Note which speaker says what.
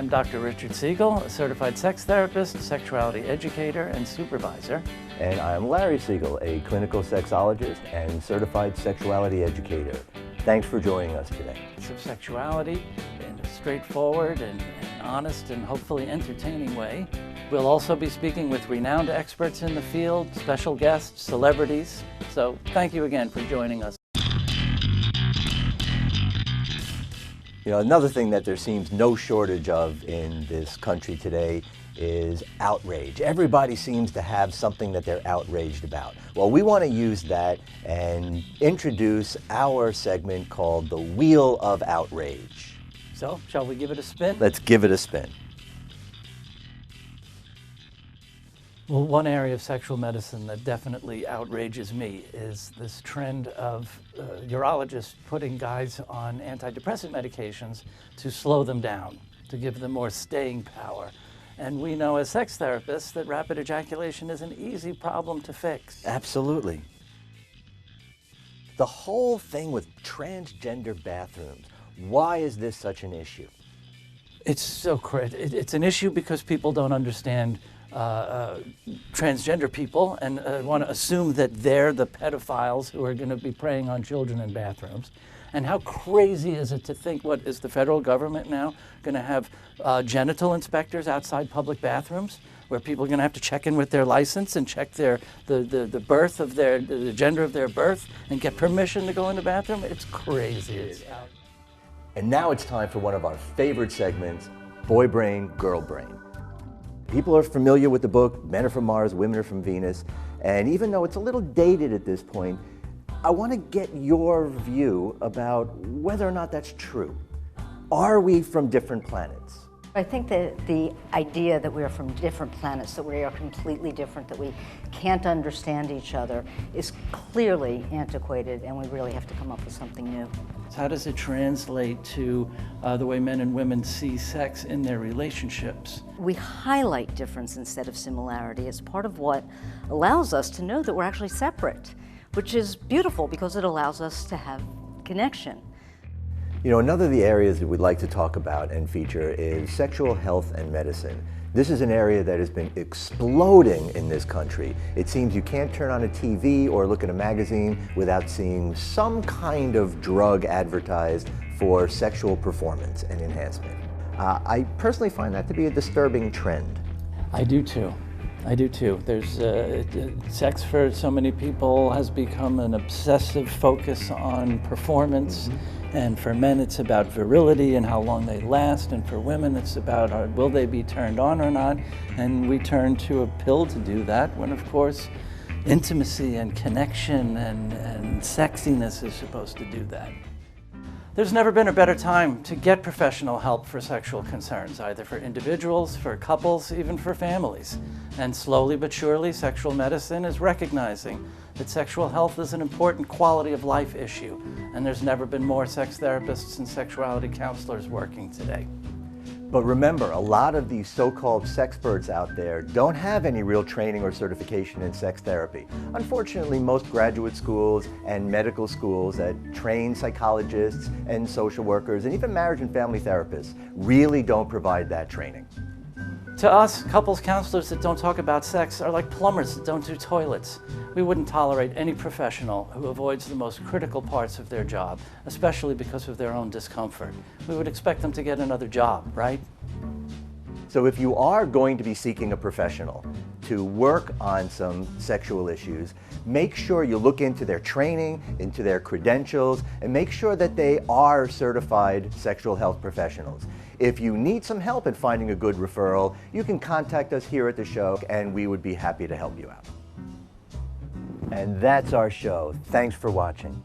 Speaker 1: I'm Dr. Richard Siegel, a certified sex therapist, sexuality educator, and supervisor.
Speaker 2: And I'm Larry Siegel, a clinical sexologist and certified sexuality educator. Thanks for joining us today.
Speaker 1: Of sexuality in a straightforward and honest and hopefully entertaining way. We'll also be speaking with renowned experts in the field, special guests, celebrities. So thank you again for joining us.
Speaker 2: You know, another thing that there seems no shortage of in this country today is outrage. Everybody seems to have something that they're outraged about. Well, we want to use that and introduce our segment called The Wheel of Outrage.
Speaker 1: So, shall we give it a spin?
Speaker 2: Let's give it a spin.
Speaker 1: Well, one area of sexual medicine that definitely outrages me is this trend of urologists putting guys on antidepressant medications to slow them down, to give them more staying power. And we know as sex therapists that rapid ejaculation is an easy problem to fix.
Speaker 2: Absolutely. The whole thing with transgender bathrooms, why is this such an issue?
Speaker 1: It's so critical. It's an issue because people don't understand transgender people and want to assume that they're the pedophiles who are going to be preying on children in bathrooms. And how crazy is it to think, what is the federal government now going to have genital inspectors outside public bathrooms where people are going to have to check in with their license and check the birth of the gender of their birth and get permission to go in the bathroom? It's crazy.
Speaker 2: And now it's time for one of our favorite segments, Boy Brain, Girl Brain. People are familiar with the book, Men Are From Mars, Women Are From Venus, and even though it's a little dated at this point, I want to get your view about whether or not that's true. Are we from different planets?
Speaker 3: I think that the idea that we are from different planets, that we are completely different, that we can't understand each other, is clearly antiquated, and we really have to come up with something new.
Speaker 1: How does it translate to the way men and women see sex in their relationships?
Speaker 3: We highlight difference instead of similarity as part of what allows us to know that we're actually separate, which is beautiful because it allows us to have connection.
Speaker 2: You know, another of the areas that we'd like to talk about and feature is sexual health and medicine. This is an area that has been exploding in this country. It seems you can't turn on a TV or look at a magazine without seeing some kind of drug advertised for sexual performance and enhancement. I personally find that to be a disturbing trend.
Speaker 1: I do too. I do too. There's sex for so many people has become an obsessive focus on performance. And for men, it's about virility and how long they last. And for women, it's about will they be turned on or not? And we turn to a pill to do that when, of course, intimacy and connection and sexiness is supposed to do that. There's never been a better time to get professional help for sexual concerns, either for individuals, for couples, even for families. And slowly but surely, sexual medicine is recognizing that sexual health is an important quality of life issue, and there's never been more sex therapists and sexuality counselors working today.
Speaker 2: But remember, a lot of these so-called sexperts out there don't have any real training or certification in sex therapy. Unfortunately, most graduate schools and medical schools that train psychologists and social workers and even marriage and family therapists really don't provide that training.
Speaker 1: To us, couples counselors that don't talk about sex are like plumbers that don't do toilets. We wouldn't tolerate any professional who avoids the most critical parts of their job, especially because of their own discomfort. We would expect them to get another job, right?
Speaker 2: So if you are going to be seeking a professional to work on some sexual issues, make sure you look into their training, into their credentials, and make sure that they are certified sexual health professionals. If you need some help in finding a good referral, you can contact us here at the show and we would be happy to help you out. And that's our show. Thanks for watching.